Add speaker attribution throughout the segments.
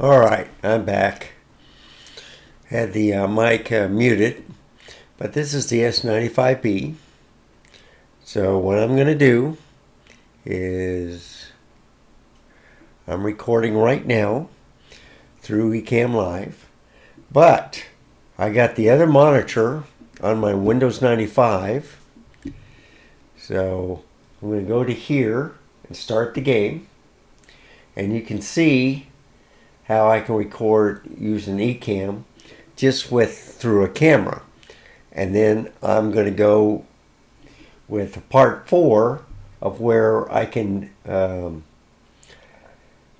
Speaker 1: Alright, I'm back. Had the mic muted, but this is the S95B. So what I'm going to do is I'm recording right now through Ecamm Live, but I got the other monitor on my Windows 95. So I'm going to go to here and start the game, and you can see how I can record using Ecamm just through a camera. And then I'm going to go with part 4 of where I can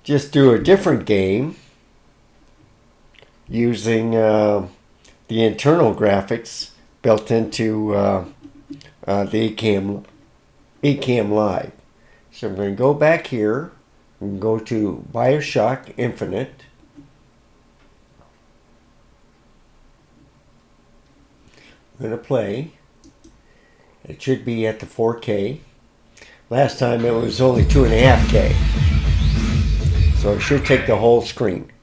Speaker 1: just do a different game using the internal graphics built into the Ecamm Live. So I'm going to go back here and go to BioShock Infinite. I'm going to play. It should be at the 4K. Last time it was only 2.5K. So it should take the whole screen.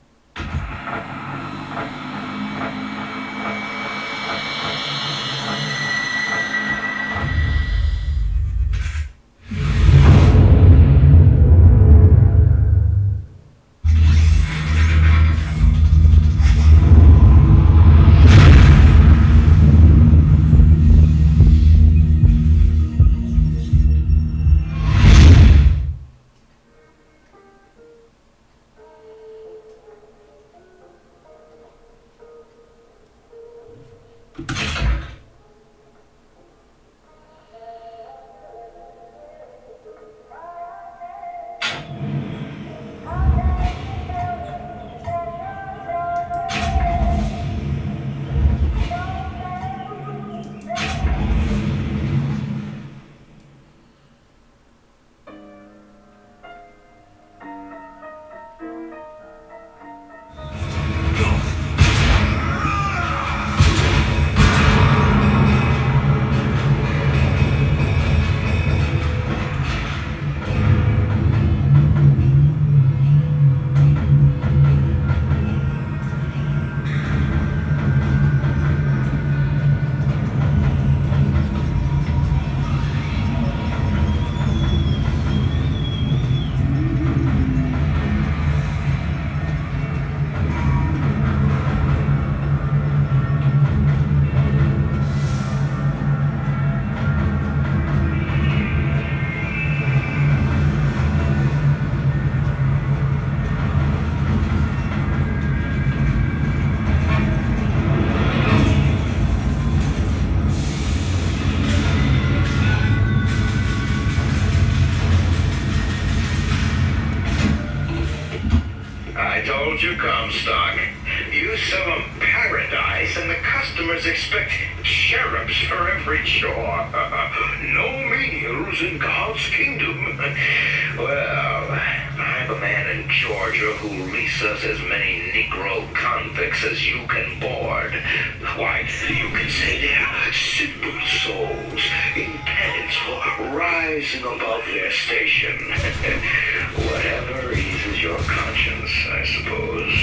Speaker 2: You Comstock. You sell them paradise, and the customers expect cherubs for every chore. No menials in God's kingdom. Well, I'm a man in Georgia who leases as many Negro convicts as you can board. Why, you can say they're simple souls in penance for rising above their station. Whatever eases your conscience, I suppose.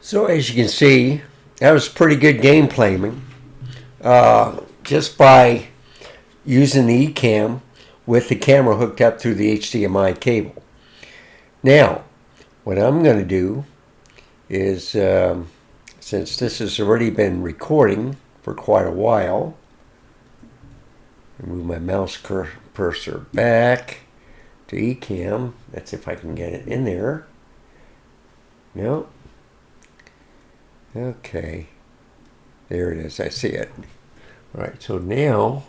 Speaker 1: So as you can see, that was pretty good game playing. Just by using the eCam with the camera hooked up through the HDMI cable. Now, what I'm going to do is, since this has already been recording for quite a while, move my mouse cursor back to eCam. That's if I can get it in there. No. Okay. There it is. I see it. All right. So now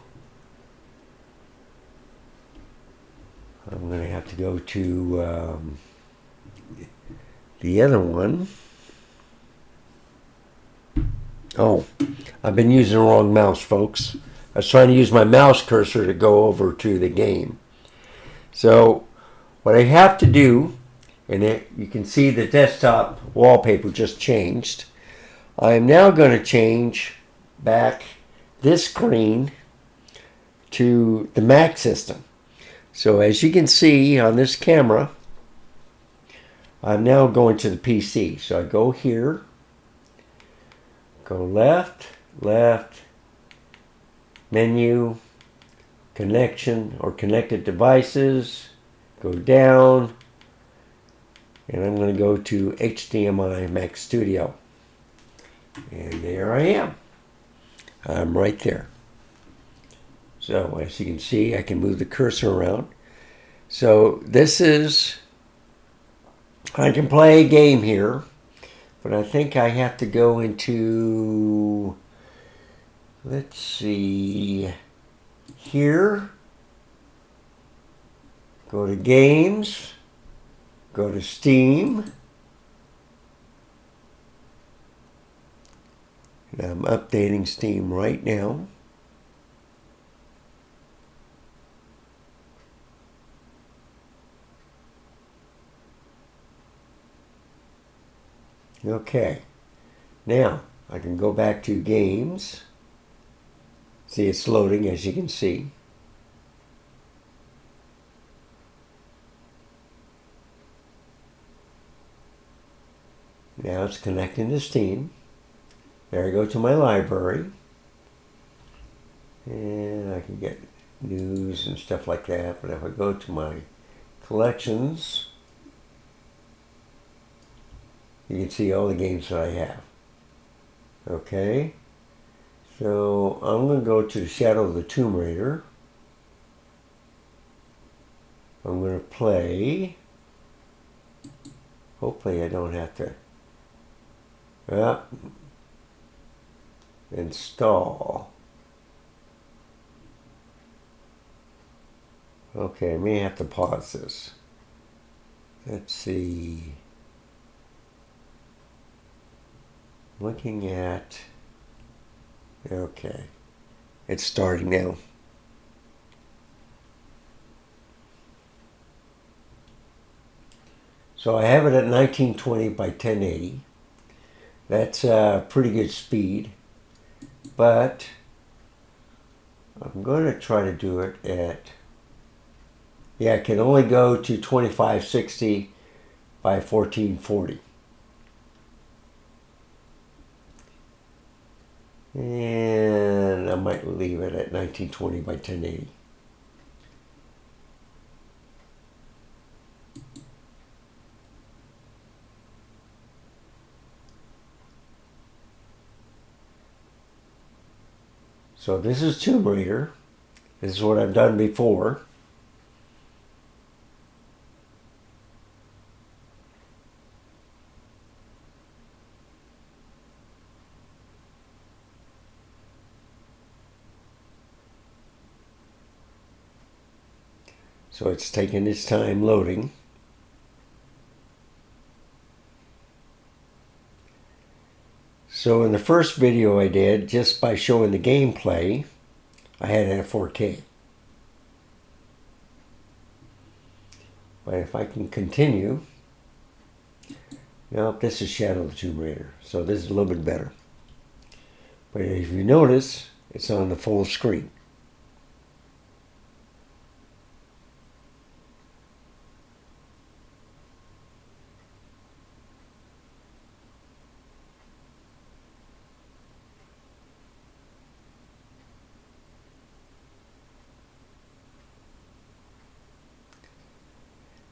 Speaker 1: I'm going to have to go to the other one. Oh, I've been using the wrong mouse, folks. I was trying to use my mouse cursor to go over to the game. So what I have to do, and you can see the desktop wallpaper just changed. I am now going to change back this screen to the Mac system. So as you can see on this camera, I'm now going to the PC. So I go here, go left, left, menu, connection or connected devices, go down, and I'm going to go to HDMI Mac Studio. And there I am. I'm right there. So as you can see, I can move the cursor around. So this is, I can play a game here, but I think I have to go into, let's see, here, go to games, go to Steam, and I'm updating Steam right now. Okay, now I can go back to games. See, it's loading, as you can see. Now it's connecting to Steam. There I go to my library. And I can get news and stuff like that. But if I go to my collections, you can see all the games that I have. Okay. So I'm going to go to Shadow of the Tomb Raider. I'm going to play. Hopefully I don't have to install. Okay, I may have to pause this. Let's see. Looking at, okay, it's starting now. So I have it at 1920 by 1080. That's pretty good speed, but I'm going to try to do it at, yeah, I can only go to 2560 by 1440. And I might leave it at 1920 by 1080. So this is Tomb Raider. This is what I've done before. So it's taking its time loading. So in the first video I did, just by showing the gameplay, I had it at 4K. But if I can continue, now this is Shadow of the Tomb Raider, so this is a little bit better. But if you notice, it's on the full screen.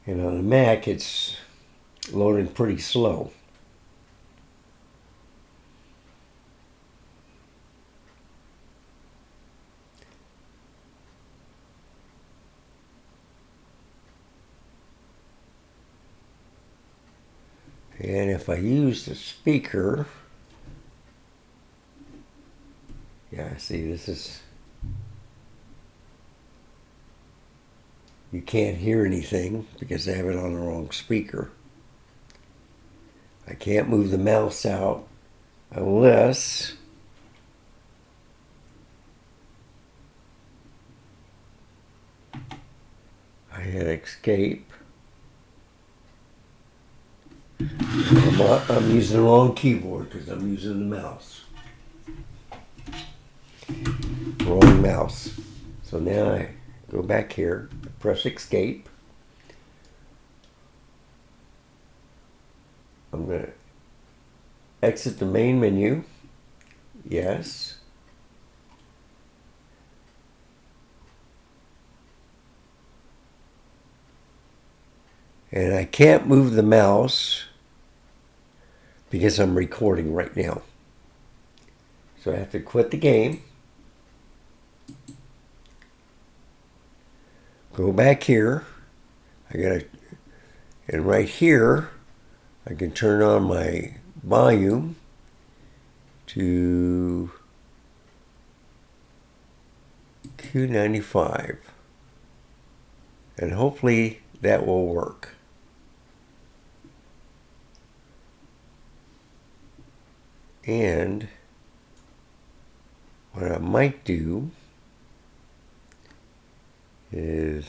Speaker 1: And on the Mac, it's loading pretty slow. And if I use the speaker, yeah, see, this is, you can't hear anything because I have it on the wrong speaker. I can't move the mouse out unless I hit escape. I'm using the wrong keyboard because I'm using the mouse. Wrong mouse. So now I go back here, press escape. I'm going to exit the main menu. Yes. And I can't move the mouse because I'm recording right now. So I have to quit the game. Go back here. And right here, I can turn on my volume to Q95. And hopefully that will work. And what I might do is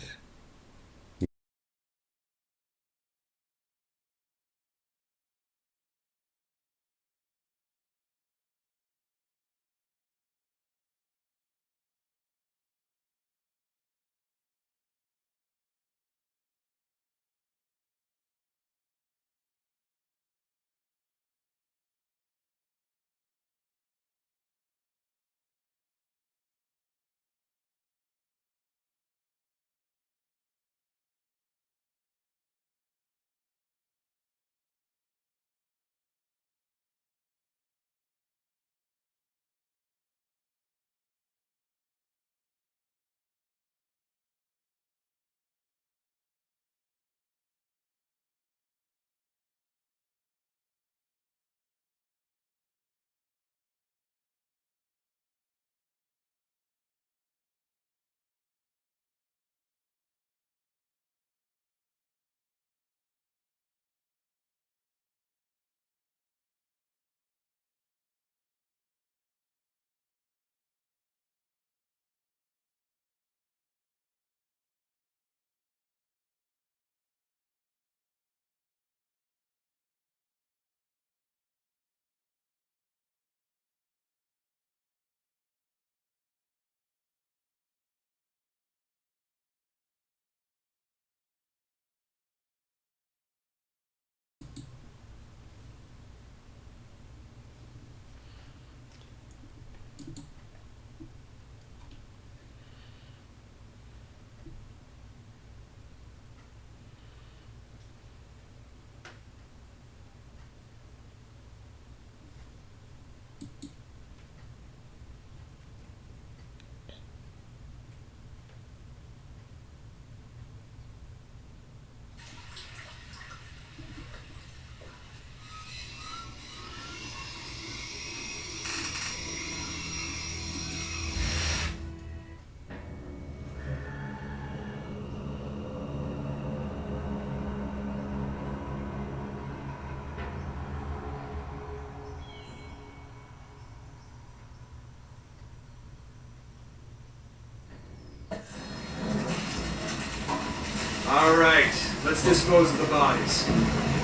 Speaker 3: All right, let's dispose of the bodies.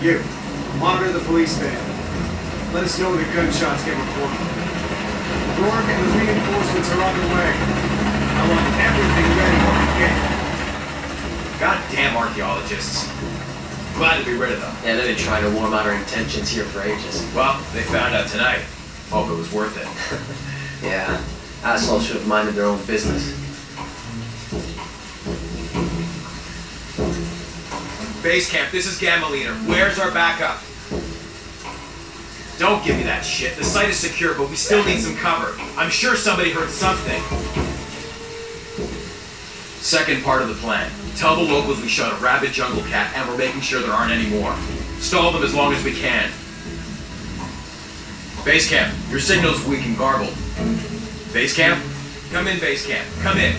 Speaker 3: You, monitor the police van. Let us know when the gunshots get reported. Rourke and the reinforcements are on their way. I want everything ready when we get here.
Speaker 4: Goddamn archaeologists. Glad to be rid of them.
Speaker 5: Yeah, they've been trying to warm out our intentions here for ages.
Speaker 4: Well, they found out tonight. Hope it was worth it.
Speaker 5: Yeah, assholes should have minded their own business.
Speaker 4: Base camp, this is Gamma Leader. Where's our backup? Don't give me that shit. The site is secure, but we still need some cover. I'm sure somebody heard something. Second part of the plan. Tell the locals we shot a rabid jungle cat and we're making sure there aren't any more. Stall them as long as we can. Base camp, your signal's weak and garbled. Base camp? Come in, base camp. Come in.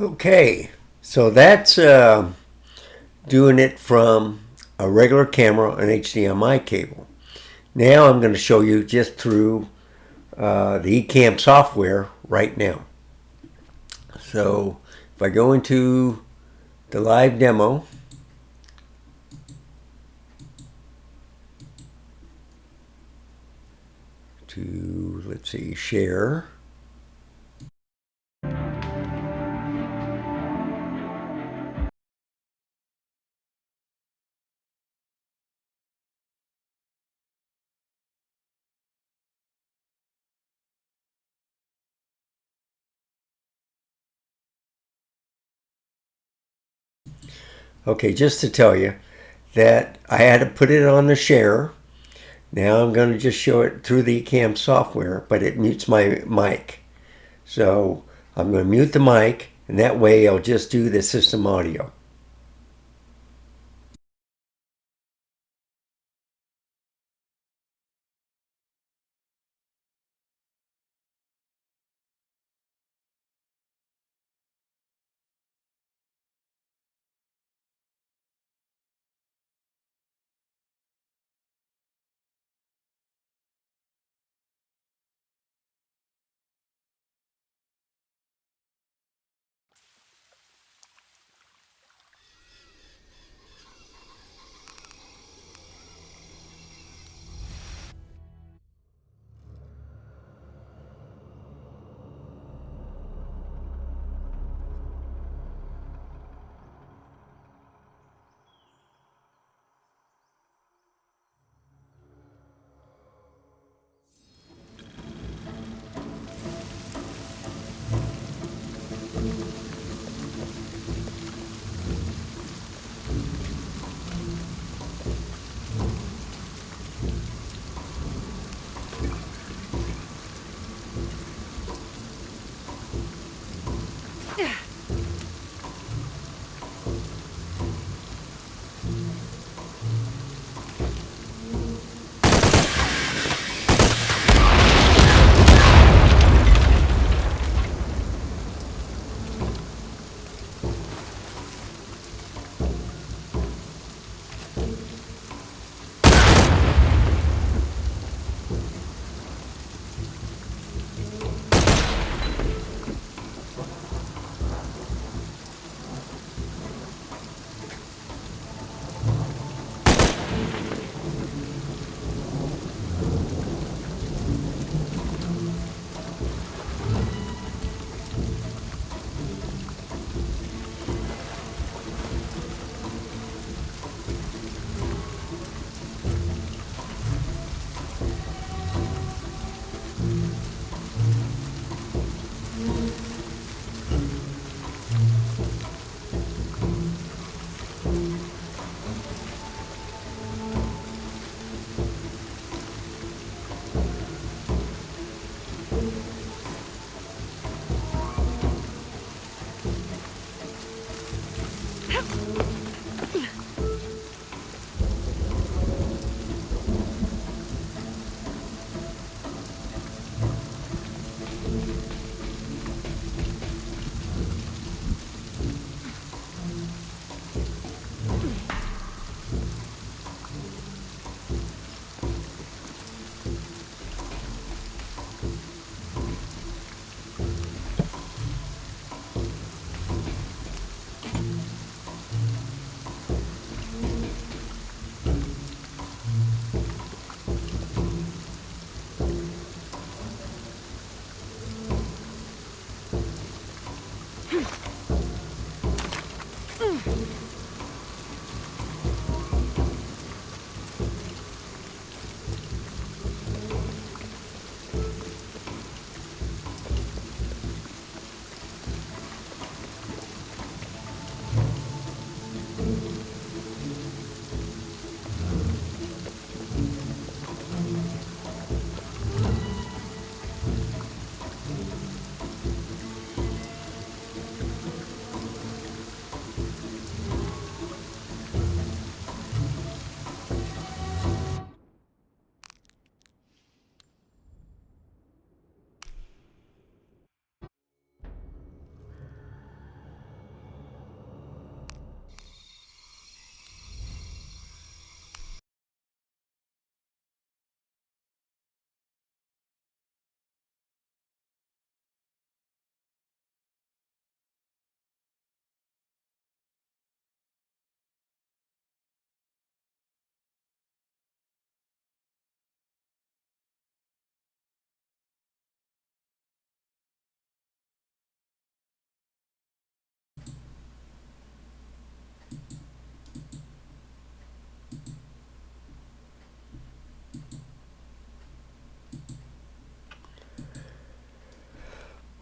Speaker 1: Okay, so that's doing it from a regular camera, an HDMI cable. Now I'm going to show you just through the Ecamm software right now. So if I go into the live demo, to, let's see, share. Okay, just to tell you that I had to put it on the share. Now I'm going to just show it through the Ecamm software, but it mutes my mic. So I'm going to mute the mic, and that way I'll just do the system audio.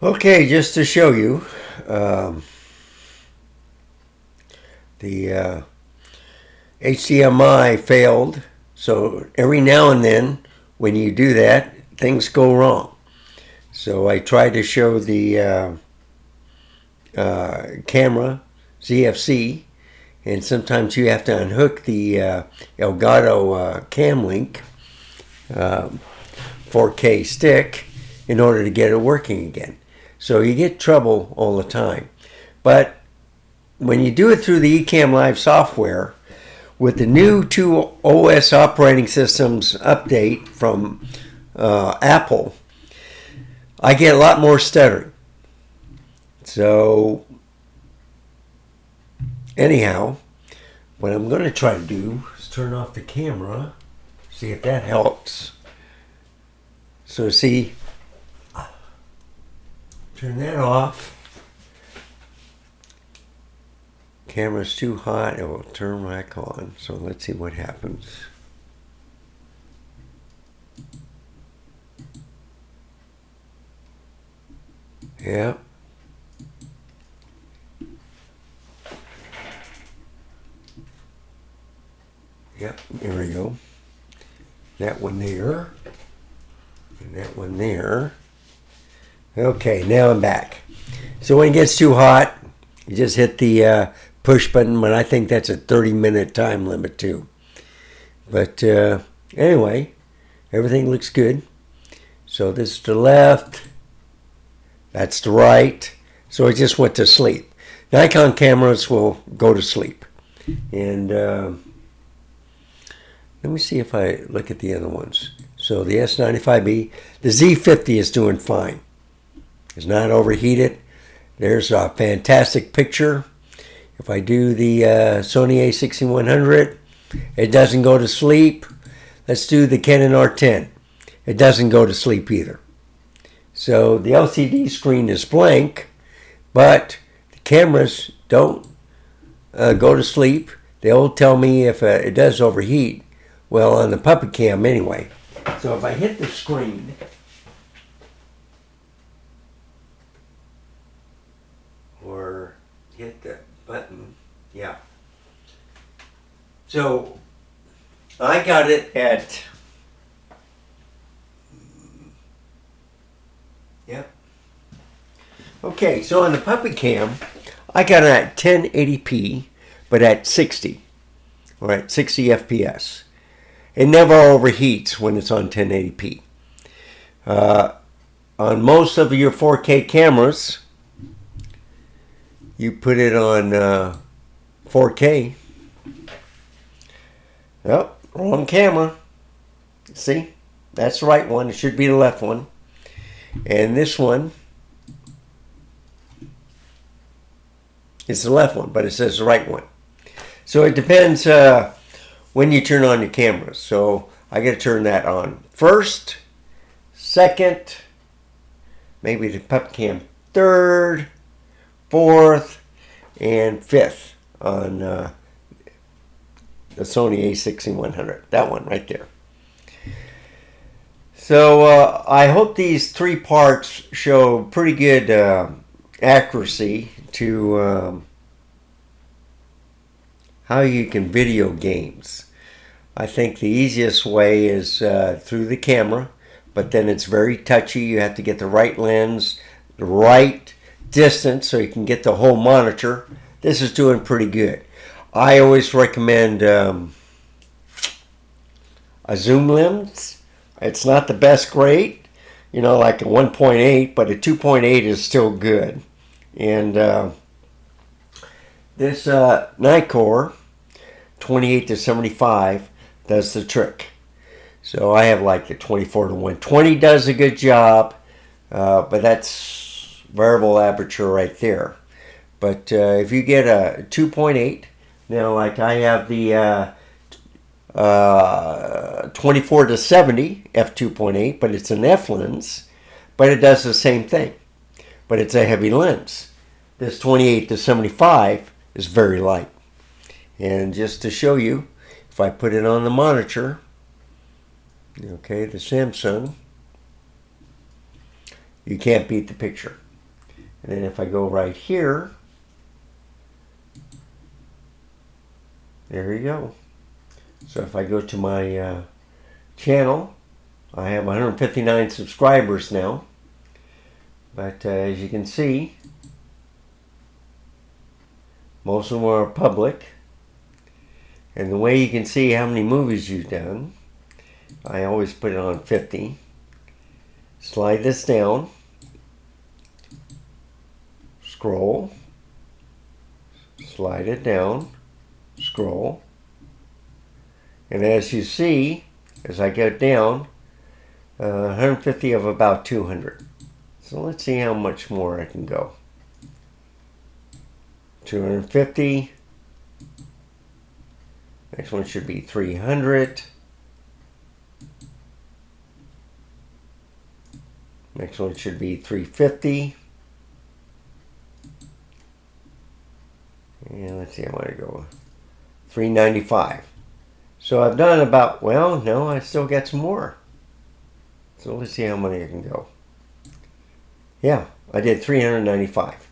Speaker 1: Okay, just to show you, the HDMI failed. So every now and then, when you do that, things go wrong. So I tried to show the camera, ZFC, and sometimes you have to unhook the Elgato cam link 4K stick in order to get it working again. So you get trouble all the time. But when you do it through the Ecamm Live software, with the new 2 OS operating systems update from Apple, I get a lot more stuttering. So anyhow, what I'm going to try to do is turn off the camera, see if that helps. So see, turn that off. Camera's too hot, it will turn back on. So let's see what happens. Yeah. Yep, there we go. That one there. And that one there. Okay, now I'm back. So when it gets too hot, you just hit the push button, but I think that's a 30-minute time limit too. But anyway, everything looks good. So this is the left, that's the right. So it just went to sleep. Nikon cameras will go to sleep. And let me see if I look at the other ones. So the S95B, the Z50 is doing fine. It's not overheated. There's a fantastic picture. If I do the Sony A6100, it doesn't go to sleep. Let's do the Canon R10. It doesn't go to sleep either. So the LCD screen is blank, but the cameras don't go to sleep. They'll tell me if it does overheat. Well, on the puppet cam anyway. So if I hit the screen, or hit the button, yeah. So I got it at, yep. Okay, so on the puppet cam, I got it at 1080p, but at 60, or at 60 FPS. It never overheats when it's on 1080p. On most of your 4K cameras, you put it on 4K. Oh, wrong camera. See? That's the right one. It should be the left one. And this one is the left one, but it says the right one. So it depends when you turn on your cameras. So I got to turn that on first, second, maybe the puppet cam third, fourth, and fifth on the Sony A6100. That one right there. So I hope these 3 parts show pretty good accuracy to how you can video games. I think the easiest way is through the camera, but then it's very touchy. You have to get the right lens, the right distance so you can get the whole monitor. This is doing pretty good. I always recommend a zoom lens. It's not the best grade, you know, like a 1.8, but a 2.8 is still good. And this Nikon 28 to 75 does the trick. So I have like the 24 to 120 does a good job, but that's variable aperture right there. But if you get a 2.8, now like I have the 24 to 70 f2.8, but it's an F lens, but it does the same thing, but it's a heavy lens. This 28 to 75 is very light. And just to show you, if I put it on the monitor, okay, the Samsung, you can't beat the picture. And then if I go right here, there you go. So if I go to my channel, I have 159 subscribers now. But as you can see, most of them are public. And the way you can see how many movies you've done, I always put it on 50. Slide this down. Scroll. Slide it down. Scroll. And as you see, as I go down, 150 of about 200. So let's see how much more I can go. 250. Next one should be 300. Next one should be 350. And let's see, I want to go 395. So I've done about, well, no, I still got some more. So let's see how many I can go. Yeah, I did 395.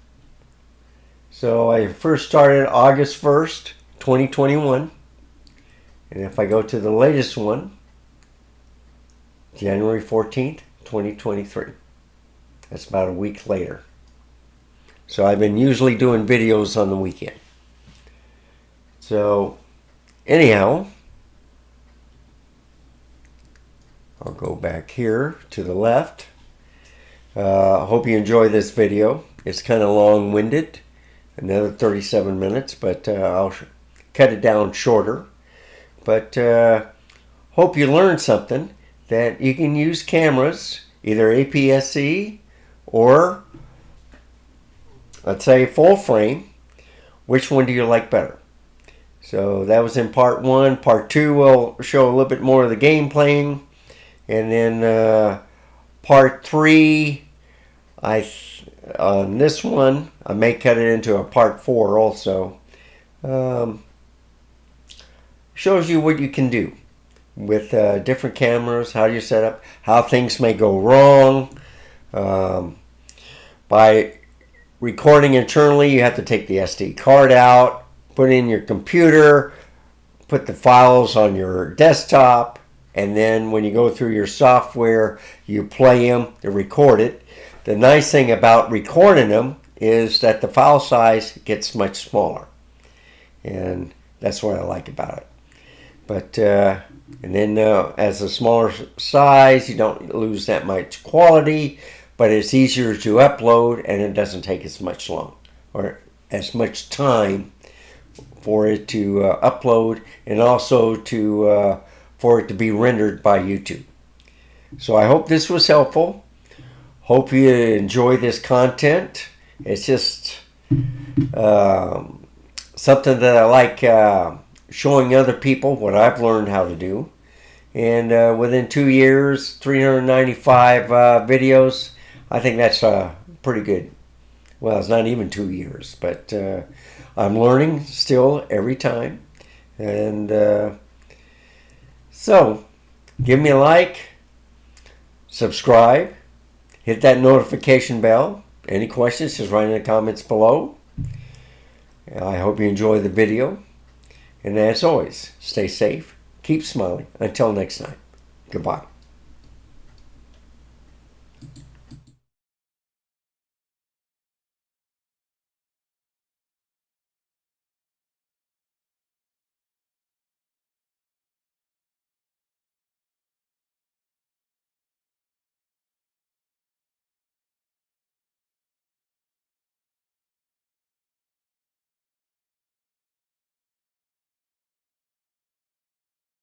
Speaker 1: So I first started August 1st, 2021. And if I go to the latest one, January 14th, 2023. That's about a week later. So I've been usually doing videos on the weekend. So anyhow, I'll go back here to the left. I hope you enjoy this video. It's kind of long-winded, another 37 minutes, but I'll cut it down shorter. But hope you learned something, that you can use cameras, either APS-C or, let's say, full frame. Which one do you like better? So that was in part 1. Part 2 will show a little bit more of the game playing. And then part 3, on this one, I may cut it into a part 4 also. Shows you what you can do with different cameras, how you set up, how things may go wrong. By recording internally, you have to take the SD card out, put it in your computer, put the files on your desktop, and then when you go through your software, you play them to record it. The nice thing about recording them is that the file size gets much smaller, and that's what I like about it. But and then as a smaller size, you don't lose that much quality, but it's easier to upload, and it doesn't take as much long or as much time for it to upload, and also to for it to be rendered by YouTube. So I hope this was helpful. Hope you enjoy this content. It's just something that I like showing other people what I've learned how to do. And within 2 years, 395 videos, I think that's pretty good. Well, it's not even 2 years, but I'm learning still every time. And so, give me a like, subscribe, hit that notification bell. Any questions, just write in the comments below. I hope you enjoy the video. And as always, stay safe, keep smiling. Until next time, goodbye.